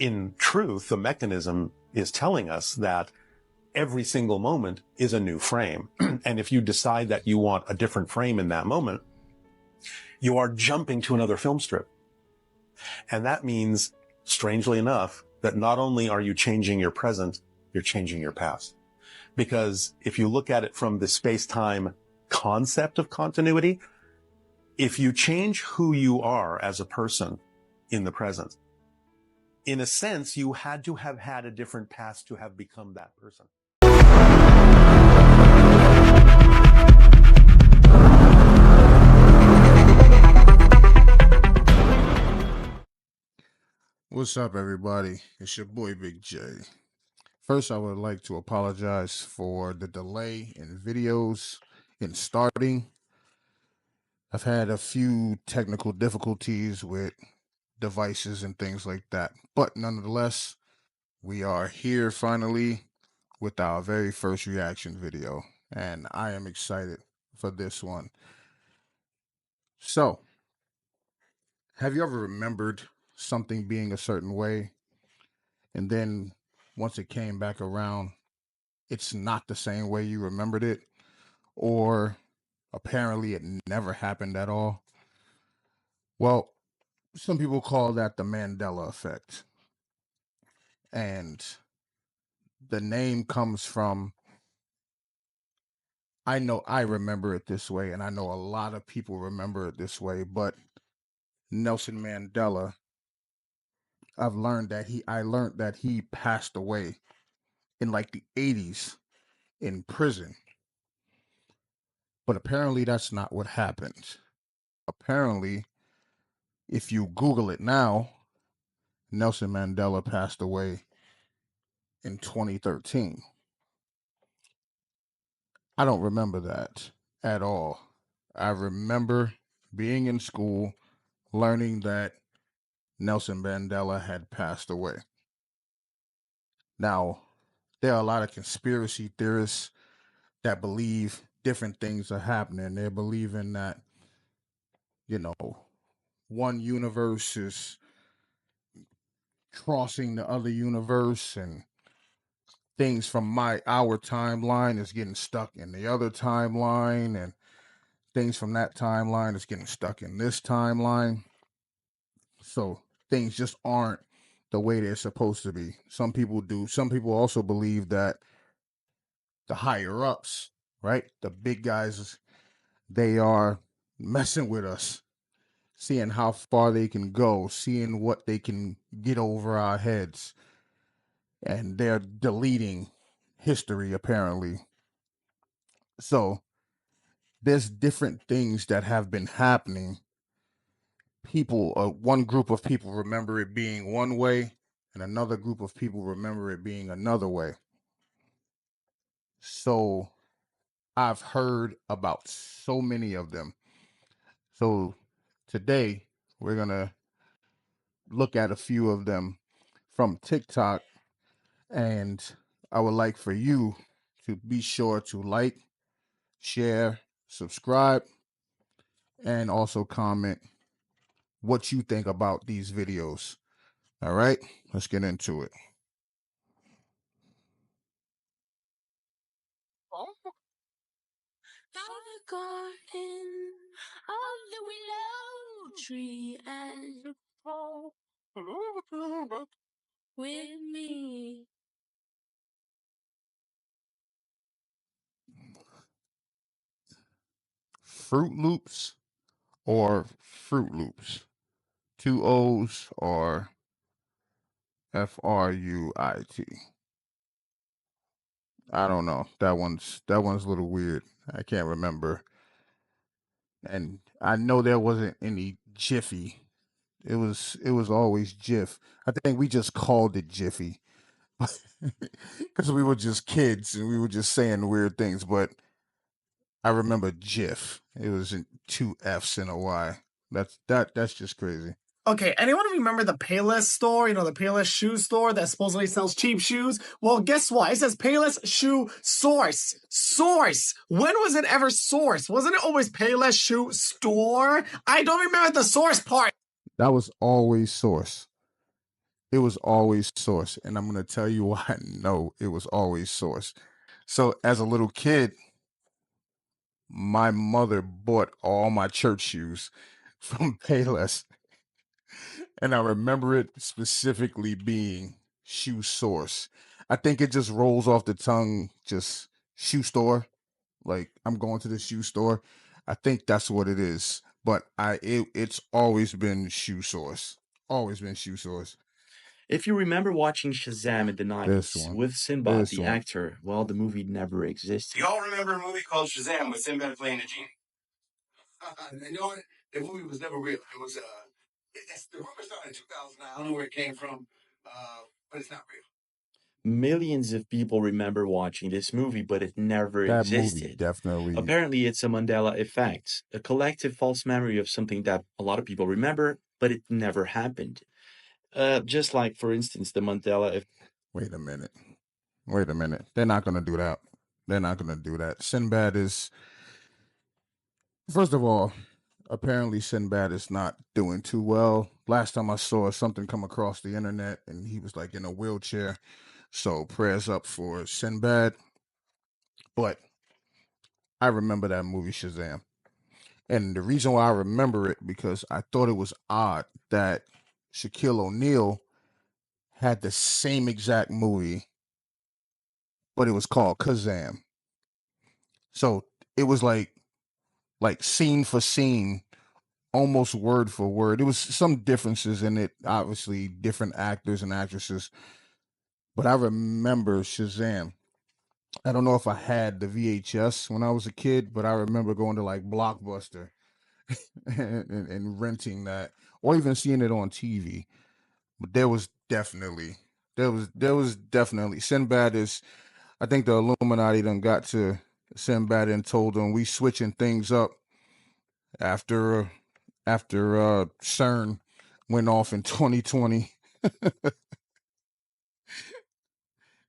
in truth, the mechanism is telling us that every single moment is a new frame. And if you decide that you want a different frame in that moment, you are jumping to another film strip. And that means, strangely enough, that not only are you changing your present, you're changing your past. Because if you look at it from the space-time concept of continuity, if you change who you are as a person in the present, in a sense, you had to have had a different past to have become that person. What's up, everybody? It's your boy Big J. First, I would like to apologize for the delay in videos in starting. I've had a few technical difficulties with devices and things like that, but nonetheless, we are here finally with our very first reaction video, and I am excited for this one. So, have you ever remembered something being a certain way, and then once it came back around, it's not the same way you remembered it, or apparently it never happened at all? Well, some people call that the Mandela Effect. And the name comes from, I know I remember it this way, and I know a lot of people remember it this way, but Nelson Mandela, I learned that he passed away in like the 80s in prison. But apparently that's not what happened. Apparently, if you Google it now, Nelson Mandela passed away in 2013. I don't remember that at all. I remember being in school, learning that Nelson Mandela had passed away. Now, there are a lot of conspiracy theorists that believe different things are happening. They're believing that, one universe is crossing the other universe, and things from our timeline is getting stuck in the other timeline, and things from that timeline is getting stuck in this timeline. So things just aren't the way they're supposed to be. Some people do. Some people also believe that the higher ups, right, the big guys, they are messing with us, seeing how far they can go, seeing what they can get over our heads, and they're deleting history apparently. So there's different things that have been happening. People, one group of people remember it being one way, and another group of people remember it being another way. So I've heard about so many of them. So today we're going to look at a few of them from TikTok, and I would like for you to be sure to like, share, subscribe, and also comment what you think about these videos. All right, let's get into it. The garden of the willow tree and with me. Fruit Loops or Fruit Loops? Two O's or Fruit? I don't know. That one's a little weird. I can't remember. And I know there wasn't any Jiffy. It was always Jif. I think we just called it Jiffy because we were just kids and we were just saying weird things. But I remember Jif. It was in two F's and a Y. That's just crazy. Okay, anyone remember the Payless store? You know, the Payless shoe store that supposedly sells cheap shoes? Well, guess what? It says Payless Shoe Source. Source! When was it ever Source? Wasn't it always Payless Shoe Store? I don't remember the source part. That was always Source. It was always Source, and I'm gonna tell you why I know it was always Source. So as a little kid, my mother bought all my church shoes from Payless, and I remember it specifically being Shoe Source. I think it just rolls off the tongue, just shoe store. Like I'm going to the shoe store. I think that's what it is. But it's always been Shoe Source. Always been Shoe Source. If you remember watching Shazam in the This 90s one. with Sinbad, This the one. actor, well, the movie never existed. Y'all remember a movie called Shazam with Sinbad playing the genie? You know what? The movie was never real. It was the rumor started in 2009. I don't know where it came from, but it's not real. Millions of people remember watching this movie, but it never That movie existed. definitely. Apparently, it's a Mandela Effect, a collective false memory of something that a lot of people remember, but it never happened. Just like, for instance, the Mandela Effect. Wait a minute. Wait a minute. They're not gonna do that. They're not gonna do that. Sinbad is, first of all, apparently Sinbad is not doing too well. Last time I saw something come across the internet and he was like in a wheelchair. So prayers up for Sinbad. But I remember that movie Shazam. And the reason why I remember it because I thought it was odd that Shaquille O'Neal had the same exact movie, but it was called Kazam. So it was like scene for scene, almost word for word. It was some differences in it, obviously different actors and actresses. But I remember Shazam. I don't know if I had the VHS when I was a kid, but I remember going to like Blockbuster and renting that, or even seeing it on TV. But there was definitely Sinbad is. I think the Illuminati done got to Sinbad and told him we switching things up after CERN went off in 2020.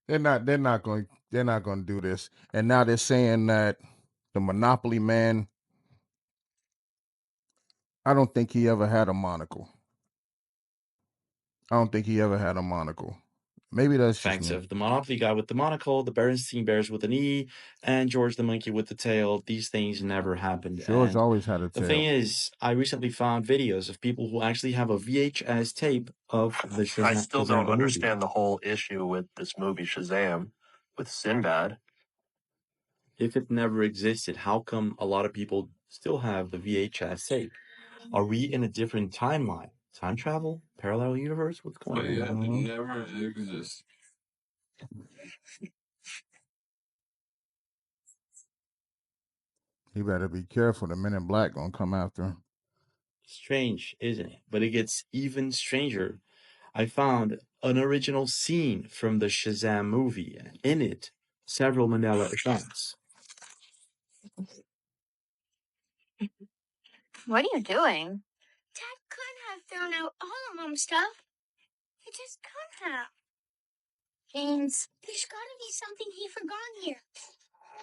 They're not going to do this. And now they're saying that the Monopoly man, I don't think he ever had a monocle. I don't think he ever had a monocle. Maybe that's just Facts me. of the Monopoly guy with the monocle, the Berenstein Bears with an E, and George the monkey with the tail. These things never happened. George And always had a the thing tail. is, I recently found videos of people who actually have a VHS tape of the Shazam, I still Shazam don't the movie. understand the whole issue with this movie Shazam with Sinbad. If it never existed, how come a lot of people still have the VHS tape? Are we in a different timeline? Time travel? Parallel universe? What's going on? Yeah, Mhm. it never exists. He better be careful. The Men in Black gonna come after him. Strange, isn't it? But it gets even stranger. I found an original scene from the Shazam movie. In it, several Mandela effects. What are you doing? Dad couldn't have thrown out all of Mom's stuff. He just couldn't have. James, there's got to be something he forgot here.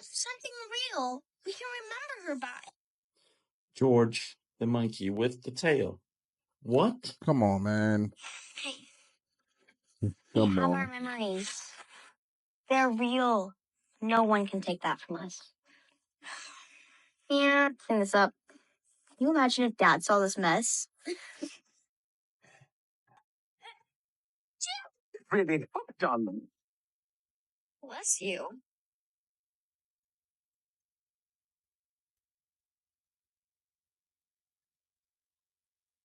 Something real we can remember her by. George, the monkey with the tail. What? Come on, man. Hey, we Come have our on. memories. They're real. No one can take that from us. Yeah, clean this up. Can you imagine if Dad saw this mess? Really hooked on them. Bless you.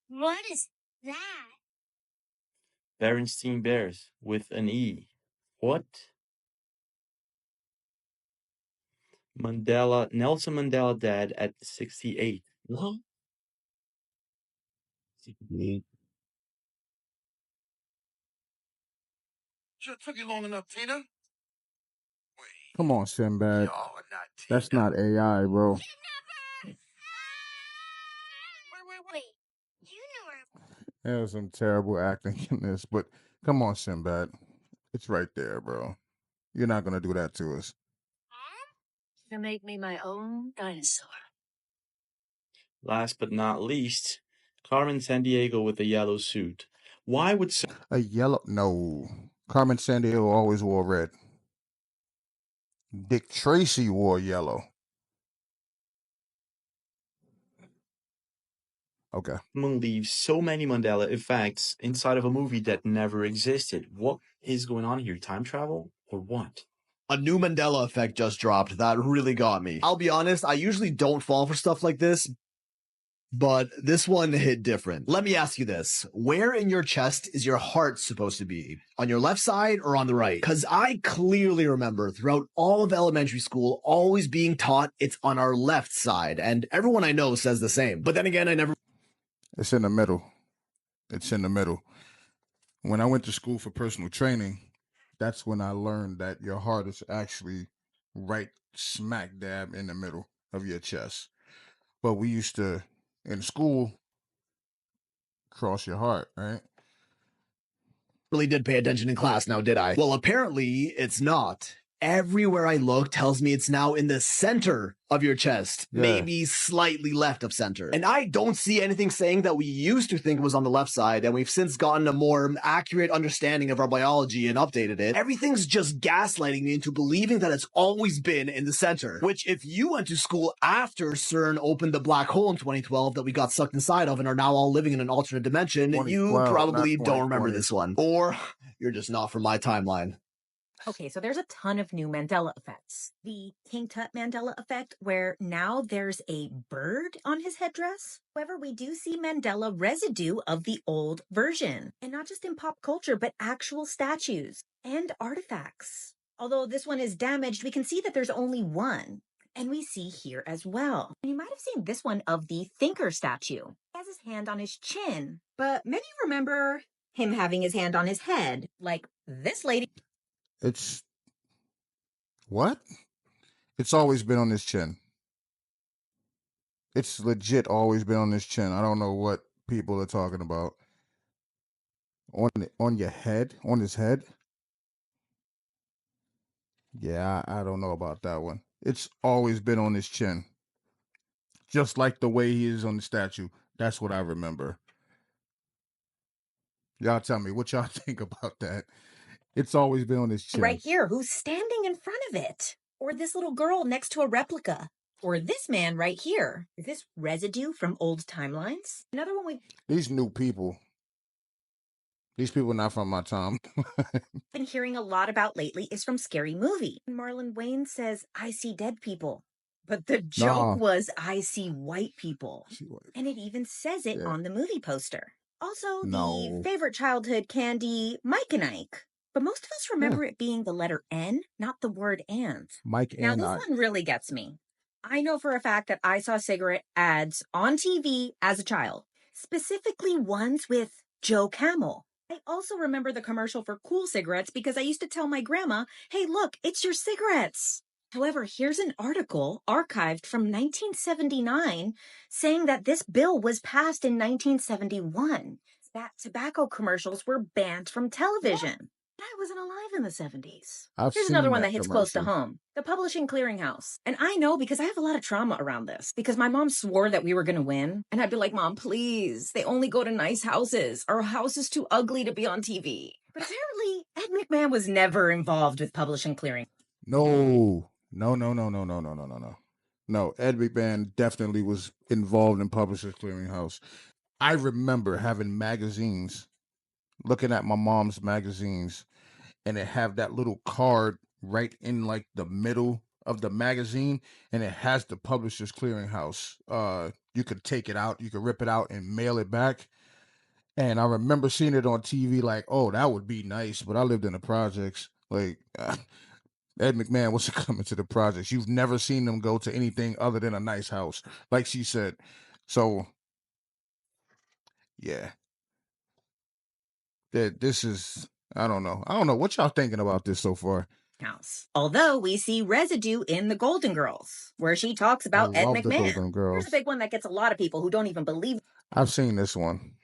What is that? Berenstein Bears with an E. What? Nelson Mandela dead at 68. What? 68. Sure took you long enough, Tina. Wait, Come on, Sinbad. y'all are not Tina. That's not AI, bro. Wait. You know her. There's some terrible acting in this, but come on, Sinbad. It's right there, bro. You're not gonna do that to us. To make me my own dinosaur. Last but not least, Carmen Sandiego with the yellow suit. Why would A yellow? No. Carmen Sandiego always wore red. Dick Tracy wore yellow. Okay. someone leave so many Mandela effects inside of a movie that never existed? What is going on here? Time travel or what? A new Mandela Effect just dropped that really got me. I'll be honest, I usually don't fall for stuff like this, but this one hit different. Let me ask you this. Where in your chest is your heart supposed to be? On your left side or on the right? Because I clearly remember throughout all of elementary school always being taught it's on our left side, and everyone I know says the same. But then again, I never... It's in the middle. It's in the middle. When I went to school for personal training, that's when I learned that your heart is actually right smack dab in the middle of your chest. But we used to, in school, cross your heart, right? really did pay attention in class now, did I? Well, apparently it's not. Everywhere I look tells me it's now in the center of your chest, Yeah. maybe slightly left of center. And I don't see anything saying that we used to think it was on the left side, and we've since gotten a more accurate understanding of our biology and updated it. Everything's just gaslighting me into believing that it's always been in the center, which if you went to school after CERN opened the black hole in 2012 that we got sucked inside of and are now all living in an alternate dimension, you 2012, probably not don't remember 2020. this one. Or you're just not from my timeline. Okay, so there's a ton of new Mandela effects. The King Tut Mandela effect, where now there's a bird on his headdress. However, we do see Mandela residue of the old version, and not just in pop culture, but actual statues and artifacts. Although this one is damaged, we can see that there's only one. And we see here as well. You might have seen this one of the thinker statue. He has his hand on his chin, but many remember him having his hand on his head, like this lady. It's what? It's always been on his chin. It's legit always been on his chin. I don't know what people are talking about. On your head, on his head. Yeah, I don't know about that one. It's always been on his chin. Just like the way he is on the statue. That's what I remember. Y'all tell me what y'all think about that. It's always been on his chin. Right here, who's standing in front of it. Or this little girl next to a replica. Or this man right here. Is this residue from old timelines? Another one we've These new people. These people are not from my time. been hearing a lot about lately is from Scary Movie. Marlon Wayne says, I see dead people. But the joke was, I see white people. And it even says it on the movie poster. Also, the favorite childhood candy, Mike and Ike. But most of us remember it being the letter N, not the word and. Mike Now, and this I. one really gets me. I know for a fact that I saw cigarette ads on TV as a child, specifically ones with Joe Camel. I also remember the commercial for Cool cigarettes because I used to tell my grandma, hey, look, it's your cigarettes. However, here's an article archived from 1979 saying that this bill was passed in 1971, that tobacco commercials were banned from television. I wasn't alive in the 70s. Here's another one that hits close to home. The Publishing Clearinghouse. And I know because I have a lot of trauma around this. Because my mom swore that we were going to win. And I'd be like, Mom, please. They only go to nice houses. Our house is too ugly to be on TV. But apparently, Ed McMahon was never involved with Publishing Clearing. No, Ed McMahon definitely was involved in Publishers Clearinghouse. I remember having magazines, looking at my mom's magazines, and it have that little card right in like the middle of the magazine, and it has the Publishers Clearinghouse. You could take it out, you could rip it out and mail it back. And I remember seeing it on TV like, oh, that would be nice. But I lived in the projects. Like, Ed McMahon wasn't coming to the projects. You've never seen them go to anything other than a nice house, like she said. So, yeah. This is, I don't know. What y'all thinking about this so far? House. Although we see residue in The Golden Girls, where she talks about Ed love McMahon. The Golden Girls. Here's a big one that gets a lot of people who don't even believe. I've seen this one.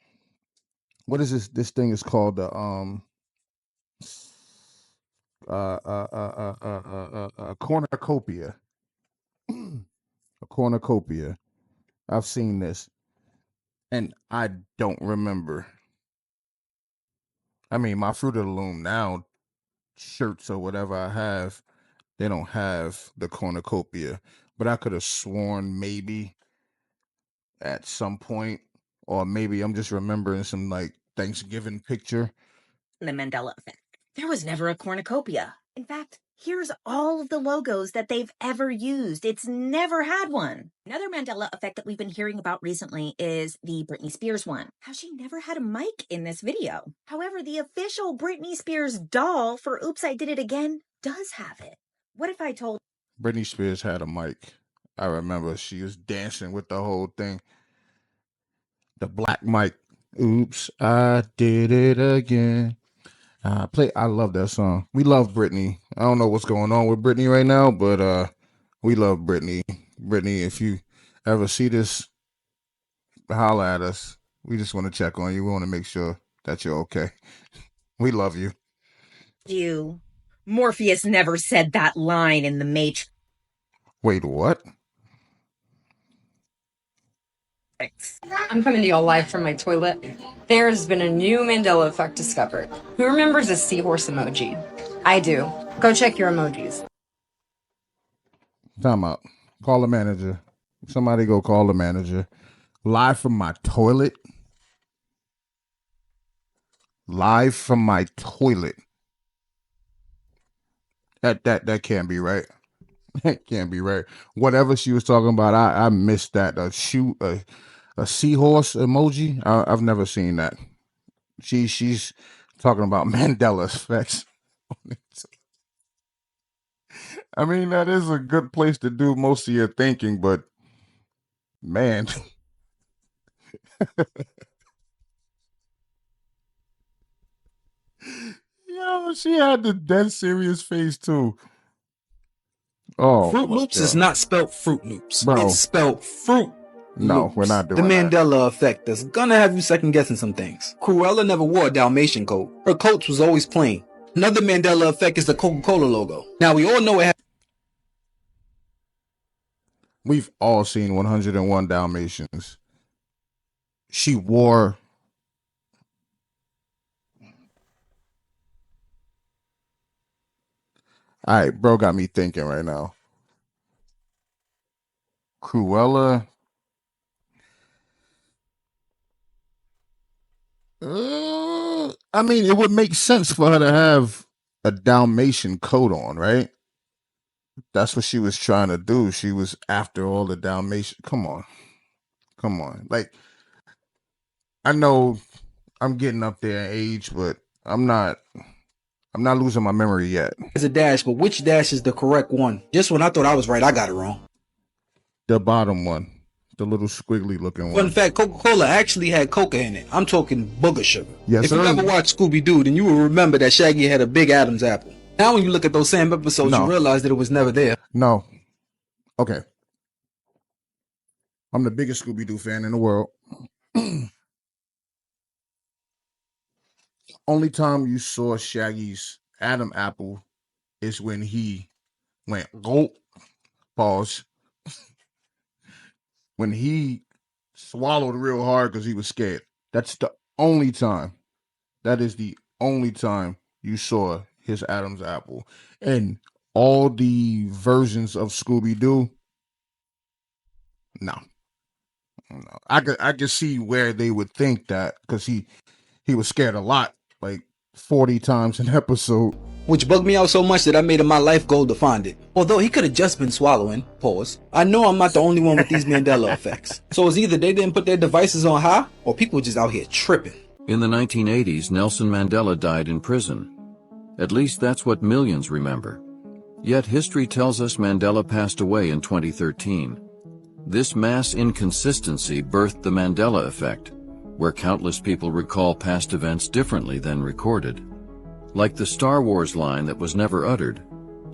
What is this? This thing is called the a cornucopia. A cornucopia. I've seen this, and I don't remember I mean, my Fruit of the Loom now shirts or whatever I have, they don't have the cornucopia, but I could have sworn maybe at some point, or maybe I'm just remembering some like Thanksgiving picture. The Mandela Effect. There was never a cornucopia. In fact, here's all of the logos that they've ever used. It's never had one. Another Mandela Effect that we've been hearing about recently is the Britney Spears one. How she never had a mic in this video. However, the official Britney Spears doll for Oops, I Did It Again does have it. What if I told Britney Spears had a mic. I remember she was dancing with the whole thing. The black mic. Oops, I did it again. I love that song. We love Britney. I don't know what's going on with Britney right now, but we love Britney. Britney, if you ever see this, holla at us. We just want to check on you. We want to make sure that you're okay. We love you. you? Morpheus never said that line in the Matrix. Wait, what? I'm coming to y'all live from my toilet. There's been a new Mandela Effect discovered. Who remembers a seahorse emoji? I do. Go check your emojis. Time out. Call the manager. Somebody go call the manager. Live from my toilet. Live from my toilet. That can't be right. That can't be right. Whatever she was talking about, I missed that. A seahorse emoji. I've never seen that. She's talking about Mandela effects. I mean, that is a good place to do most of your thinking, but man. Yo, she had the dead serious face too. Oh, Fruit Loops is not spelled Fruit Loops. Bro. It's spelled Fruit No, Loops. we're not The doing that. Mandela Effect is gonna have you second guessing some things. Cruella never wore a Dalmatian coat. Her coat was always plain. Another Mandela Effect is the Coca-Cola logo. Now we all know it has We've all seen 101 Dalmatians. She wore. All right, bro got me thinking right now. Cruella. I mean, it would make sense for her to have a Dalmatian coat on, right? That's what she was trying to do. She was after all the Dalmatian. Come on. Like, I know I'm getting up there in age, but I'm not losing my memory yet. a dash, but which dash is the correct one? Just when I thought I was right, I got it wrong. The bottom one. The little squiggly looking one. Fun fact, Coca-Cola actually had coca in it. I'm talking booger sugar. Yes, if you sir. ever watched Scooby-Doo, then you will remember that Shaggy had a big Adam's apple. Now when you look at those same episodes, No. you realize that it was never there. No. Okay. I'm the biggest Scooby-Doo fan in the world. Only time you saw Shaggy's Adam apple is when he went gulp. Pause. When he swallowed real hard because he was scared. That's the only time. That is the only time you saw his Adam's apple. And all the versions of Scooby-Doo, no. I could see where they would think that, because he was scared a lot, like 40 times an episode. Which bugged me out so much that I made it my life goal to find it. Although he could have just been swallowing. Pause. I know I'm not the only one with these Mandela effects. So it's either they didn't put their devices on high, or people just out here tripping. In the 1980s, Nelson Mandela died in prison. At least that's what millions remember. Yet history tells us Mandela passed away in 2013. This mass inconsistency birthed the Mandela Effect, where countless people recall past events differently than recorded. Like the Star Wars line that was never uttered,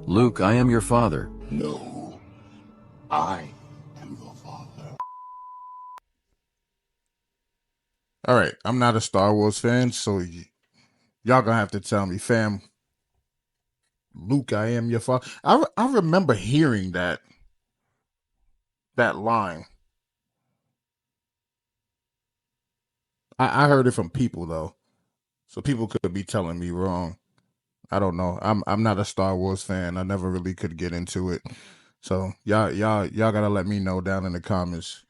"Luke, I am your father." No, I am your father. All right, I'm not a Star Wars fan, so y'all gonna have to tell me, fam. Luke, I am your father. I remember hearing that line. I heard it from people though. So people could be telling me wrong. I don't know. I'm not a Star Wars fan. I never really could get into it. So y'all gotta let me know down in the comments.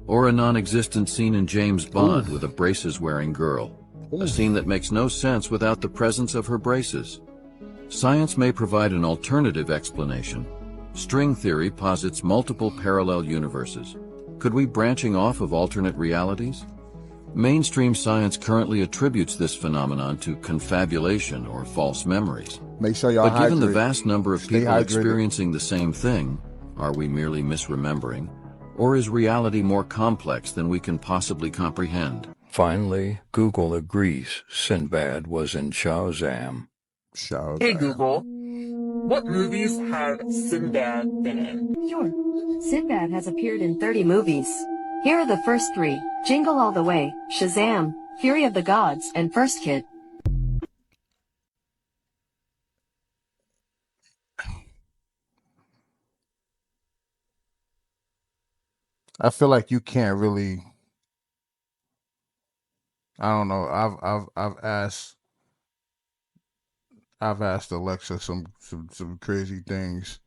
Or a non-existent scene in James Bond with a braces-wearing girl. A scene that makes no sense without the presence of her braces. Science may provide an alternative explanation. String theory posits multiple parallel universes. Could we branching off of alternate realities? Mainstream science currently attributes this phenomenon to confabulation or false memories. Make sure y'all But given the hydrate. vast number of Stay people hydrated. experiencing the same thing, are we merely misremembering? Or is reality more complex than we can possibly comprehend? Finally, Google agrees Sinbad was in Shazam. Hey Google, what movies have Sinbad been in? Sure. Sinbad has appeared in 30 movies. Here are the first 3. Jingle All the Way, Shazam, Fury of the Gods, and First Kid. I feel like you can't really. I don't know. I've asked Alexa some crazy things.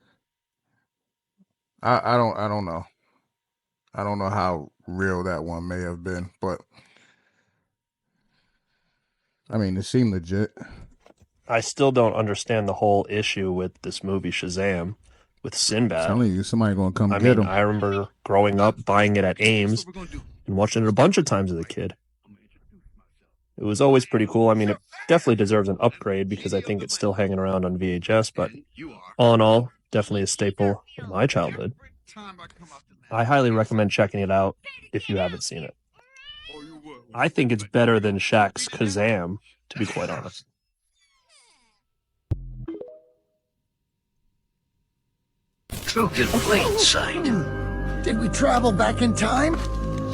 I don't know. I don't know how real that one may have been, but I mean, it seemed legit. I still don't understand the whole issue with this movie Shazam with Sinbad. I'm telling you, somebody gonna come I get mean, him. I remember growing up, buying it at Ames, and watching it a bunch of times as a kid. It was always pretty cool. I mean, it definitely deserves an upgrade because I think it's still hanging around on VHS, but all in all, definitely a staple of my childhood. I highly recommend checking it out if you haven't seen it. I think it's better than Shaq's Kazam, to be quite honest. Truth in plain sight. Did we travel back in time?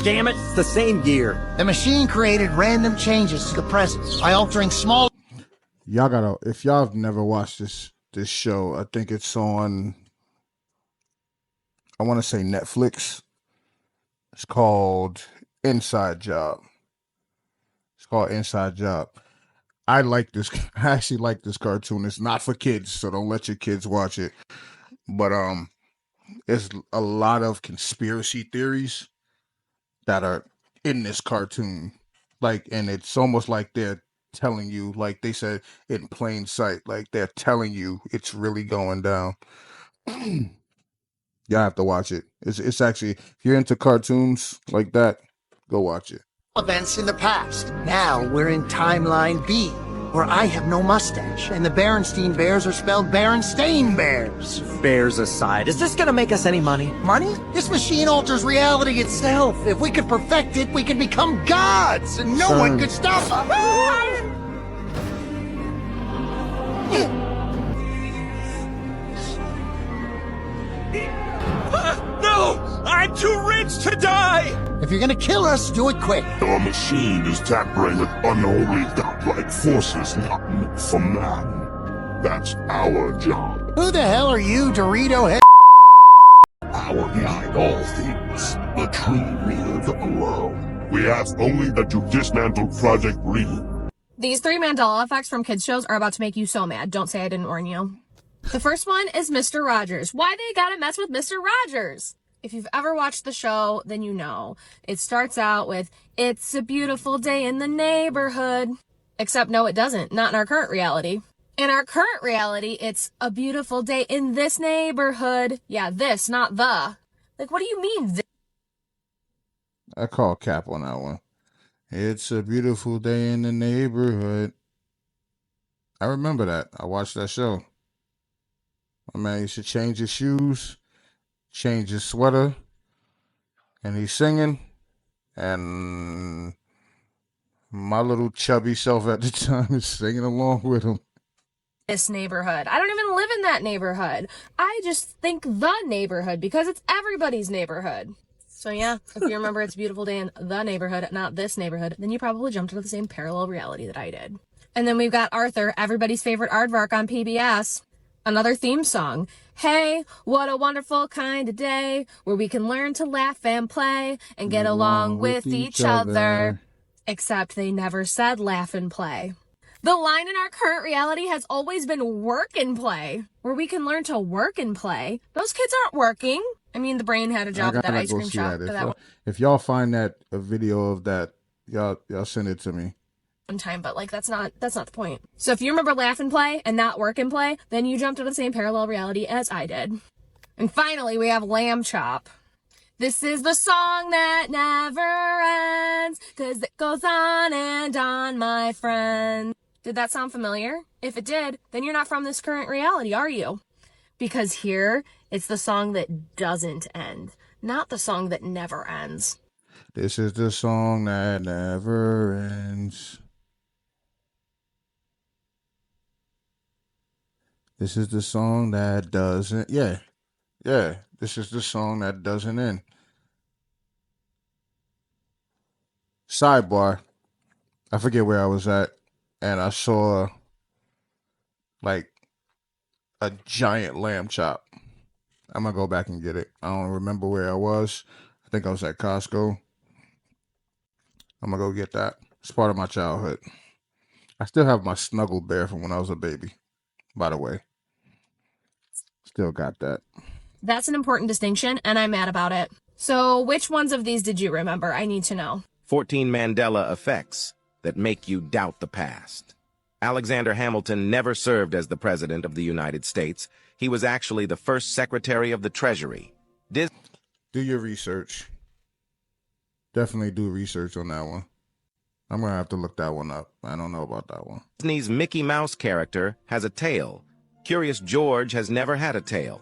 Damn it, it's the same year. The machine created random changes to the present by altering small. Y'all gotta. If y'all have never watched this show, I think it's on. I want to say Netflix. It's called Inside Job. It's called Inside Job. I like this. I actually like this cartoon. It's not for kids, so don't let your kids watch it. But there's a lot of conspiracy theories that are in this cartoon. Like, and it's almost like they're telling you, like they said, in plain sight. Like they're telling you it's really going down. Y'all have to watch it. It's actually, if you're into cartoons like that, go watch it. Events in the past. Now we're in timeline B, where I have no mustache, and the Berenstein Bears are spelled Berenstain Bears. Bears aside, is this gonna make us any money? Money? This machine alters reality itself. If we could perfect it, we could become gods, and no one could stop us. No! I'm too rich to die! If you're gonna kill us, do it quick. Our machine is tampering with unholy godlike forces not meant for man. That's our job. Who the hell are you, Dorito head? Power behind all things. The true leader of the world. We ask only that you dismantle Project Green. These 3 Mandela effects from kids shows are about to make you so mad. Don't say I didn't warn you. The first one is Mr. Rogers. Why they gotta mess with Mr. Rogers? If you've ever watched the show, then you know. It starts out with, "It's a beautiful day in the neighborhood." Except no, it doesn't. Not in our current reality. In our current reality, it's a beautiful day in this neighborhood. Yeah, this, not the. Like, what do you mean? I call cap on that one. It's a beautiful day in the neighborhood. I remember that. I watched that show. My man used to change his shoes, change his sweater, and he's singing. And my little chubby self at the time is singing along with him. This neighborhood. I don't even live in that neighborhood. I just think the neighborhood because it's everybody's neighborhood. So yeah, if you remember It's a Beautiful Day in the neighborhood, not this neighborhood, then you probably jumped into the same parallel reality that I did. And then we've got Arthur, everybody's favorite aardvark on PBS. Another theme song. Hey, what a wonderful kind of day where we can learn to laugh and play and get along with each other. Except they never said laugh and play. The line in our current reality has always been work and play, where we can learn to work and play. Those kids aren't working. I mean, the brain had a I job at that gotta ice go cream see shop that. for that If y'all find that a video of that, y'all send it to me. one time, but like that's not the point. So if you remember laugh and play and not work and play, then you jumped into the same parallel reality as I did. And finally, we have Lamb Chop. This is the song that never ends, 'cause it goes on and on, my friend. Did that sound familiar? If it did, then you're not from this current reality, are you? Because here, it's the song that doesn't end, not the song that never ends. This is the song that never ends. This is the song that doesn't. Yeah. This is the song that doesn't end. Sidebar. I forget where I was at, and I saw like a giant lamb chop. I'm gonna go back and get it. I don't remember where I was. I think I was at Costco. I'm gonna go get that. It's part of my childhood. I still have my snuggle bear from when I was a baby, by the way. Still got that. That's an important distinction, and I'm mad about it. So which ones of these did you remember? I need to know. 14 Mandela Effects that make you doubt the past. Alexander Hamilton never served as the President of the United States. He was actually the first Secretary of the Treasury. Do your research. Definitely do research on that one. I'm going to have to look that one up. I don't know about that one. Disney's Mickey Mouse character has a tail. Curious George has never had a tail.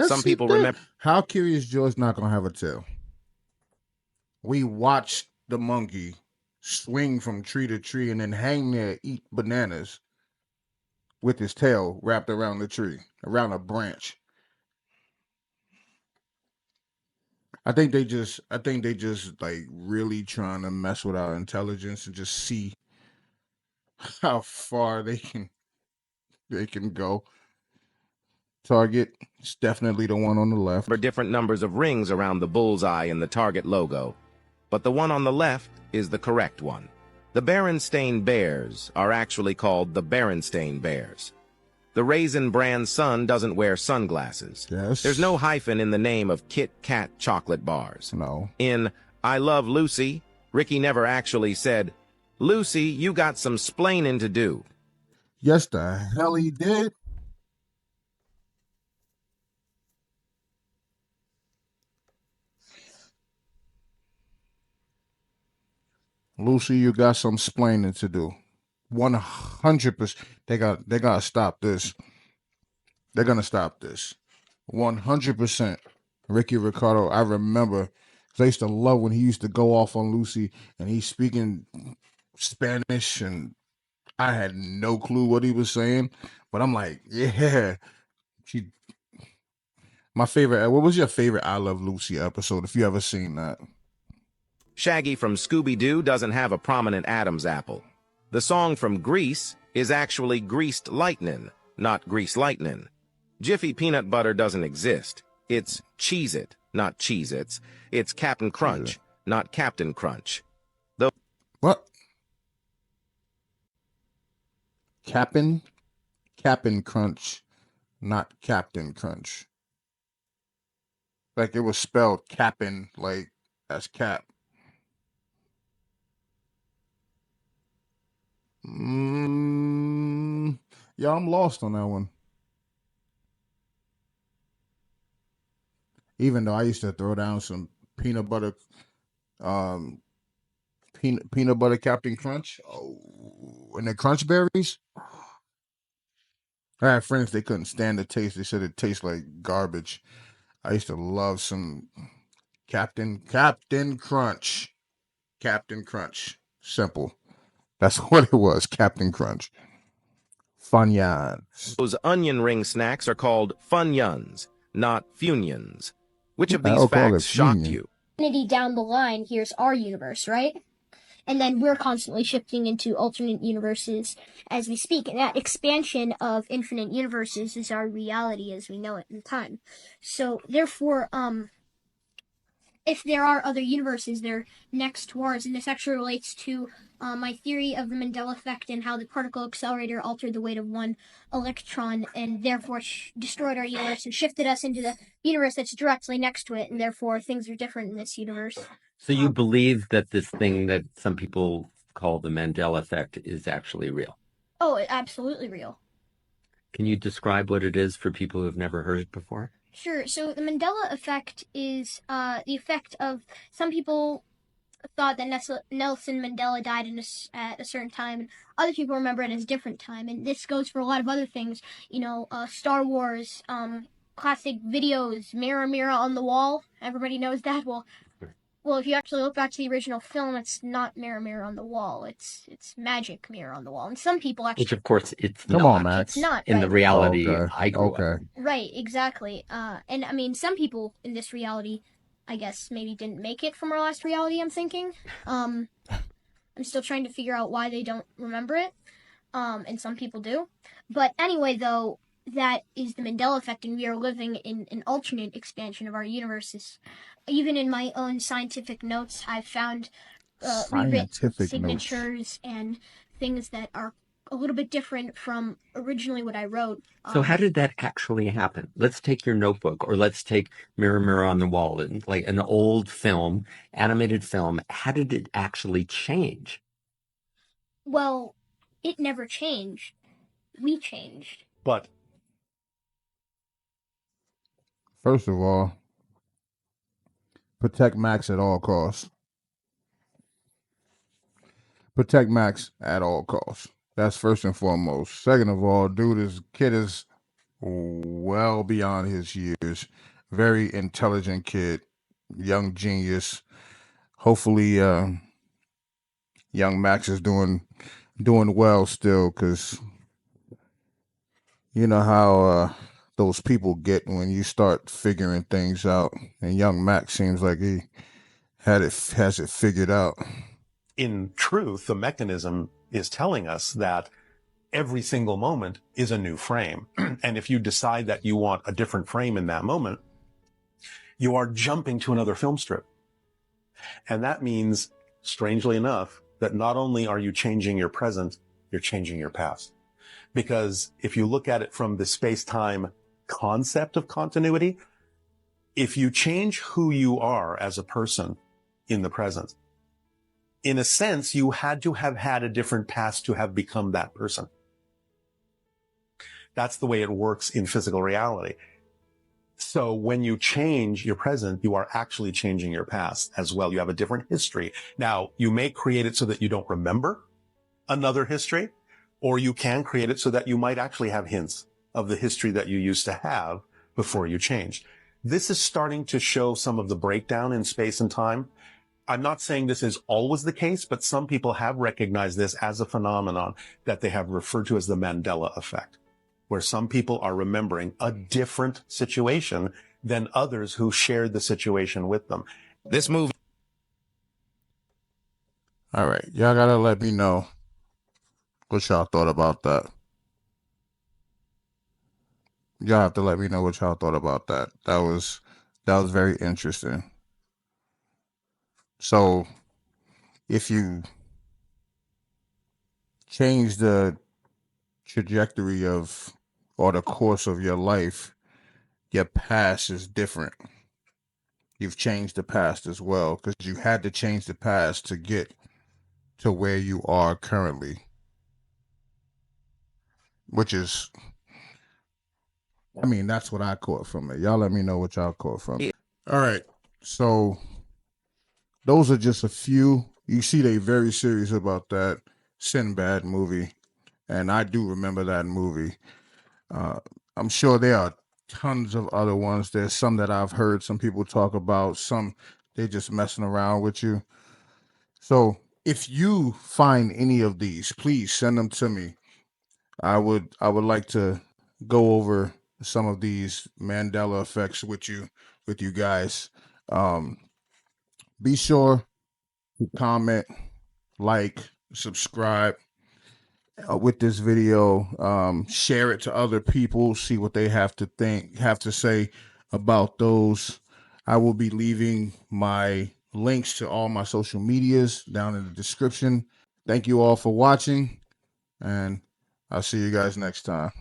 Some people remember... How Curious George not going to have a tail? We watched the monkey swing from tree to tree and then hang there, eat bananas with his tail wrapped around the tree, around a branch. I think they just like really trying to mess with our intelligence and just see how far they can go. Target is definitely the one on the left. Different numbers of rings around the bullseye in the Target logo, but the one on the left is the correct one. The Berenstain Bears are actually called the Berenstain Bears. The Raisin Bran son doesn't wear sunglasses. Yes. There's no hyphen in the name of Kit Kat chocolate bars. No. In I Love Lucy, Ricky never actually said, "Lucy, you got some splaining to do." Yes, the hell he did. Lucy, you got some splaining to do. 100%. They gotta stop this. They're gonna stop this. 100%. Ricky Ricardo, I remember. I used to love when he used to go off on Lucy and he's speaking Spanish and I had no clue what he was saying. But I'm like, yeah. My favorite, what was your favorite I Love Lucy episode, if you ever seen that? Shaggy from Scooby-Doo doesn't have a prominent Adam's apple. The song from Grease is actually Greased Lightnin', not Grease Lightnin'. Jiffy Peanut Butter doesn't exist. It's Cheez-It, not Cheez-Its. It's Captain Crunch, not Captain Crunch. What? Cap'n Crunch, not Captain Crunch. Like it was spelled Cap'n, like as Cap. Yeah, I'm lost on that one. Even though I used to throw down some peanut butter Captain Crunch. Oh, and the Crunch Berries. I had friends, they couldn't stand the taste. They said it tastes like garbage. I used to love some Captain Crunch. Captain Crunch. Simple. That's what it was, Captain Crunch. Funyuns. Those onion ring snacks are called Funyuns, not Funyuns. Which of these facts shocked you? Down the line, here's our universe, right? And then we're constantly shifting into alternate universes as we speak. And that expansion of infinite universes is our reality as we know it in time. So therefore, if there are other universes, they're next to ours. And this actually relates to my theory of the Mandela Effect and how the particle accelerator altered the weight of one electron and therefore destroyed our universe and shifted us into the universe that's directly next to it, and therefore things are different in this universe. So you believe that this thing that some people call the Mandela Effect is actually real? Oh, it's absolutely real. Can you describe what it is for people who have never heard it before? Sure. So the Mandela Effect is the effect of some people thought that Nelson Mandela died at a certain time, and other people remember it as a different time. And this goes for a lot of other things. Star Wars, classic videos, Mirror, Mirror on the Wall. Everybody knows that. Well, if you actually look back to the original film, it's not Mirror, Mirror on the Wall. It's Magic Mirror on the Wall. And some people actually... Which, of course, it's Come not. on, Max. It's not, in right? the reality Okay. I grew up. Okay. Right, exactly. And I mean, some people in this reality, I guess, maybe didn't make it from our last reality, I'm thinking. I'm still trying to figure out why they don't remember it. And some people do. But anyway, though, that is the Mandela Effect, and we are living in an alternate expansion of our universes. Even in my own scientific notes, I've found rewritten signatures and things that are a little bit different from originally what I wrote. So how did that actually happen? Let's take your notebook, or let's take Mirror, Mirror on the Wall, and like an old film, animated film. How did it actually change? Well, it never changed. We changed. But First of all, protect Max at all costs. Protect Max at all costs. That's first and foremost. Second of all, this kid is well beyond his years. Very intelligent kid, young genius. Hopefully, young Max is doing well still, because you know how those people get when you start figuring things out. And young Max seems like he has it figured out. in truth, the mechanism is telling us that every single moment is a new frame. And if you decide that you want a different frame in that moment, you are jumping to another film strip. And that means, strangely enough, that not only are you changing your present, you're changing your past. Because if you look at it from the space-time concept of continuity, if you change who you are as a person in the present, in a sense, you had to have had a different past to have become that person. That's the way it works in physical reality. So when you change your present, you are actually changing your past as well. You have a different history. Now, you may create it so that you don't remember another history, or you can create it so that you might actually have hints of the history that you used to have before you changed. This is starting to show some of the breakdown in space and time. I'm not saying this is always the case, but some people have recognized this as a phenomenon that they have referred to as the Mandela Effect, where some people are remembering a different situation than others who shared the situation with them. This movie. All right. Y'all gotta let me know what y'all thought about that. Y'all have to let me know what y'all thought about that. That was very interesting. So if you change the trajectory of or the course of your life, your past is different. You've changed the past as well, because you had to change the past to get to where you are currently, which is, I mean, that's what I caught from it. Y'all let me know what y'all caught from it. All right. So those are just a few. You see, they very serious about that Sinbad movie. And I do remember that movie. I'm sure there are tons of other ones. There's some that I've heard some people talk about. Some they're just messing around with you. So if you find any of these, please send them to me. I would like to go over some of these Mandela effects with you guys. Be sure to comment, like, subscribe with this video. Share it to other people, see what they have to say about those. I will be leaving my links to all my social medias down in the description. Thank you all for watching, and I'll see you guys next time.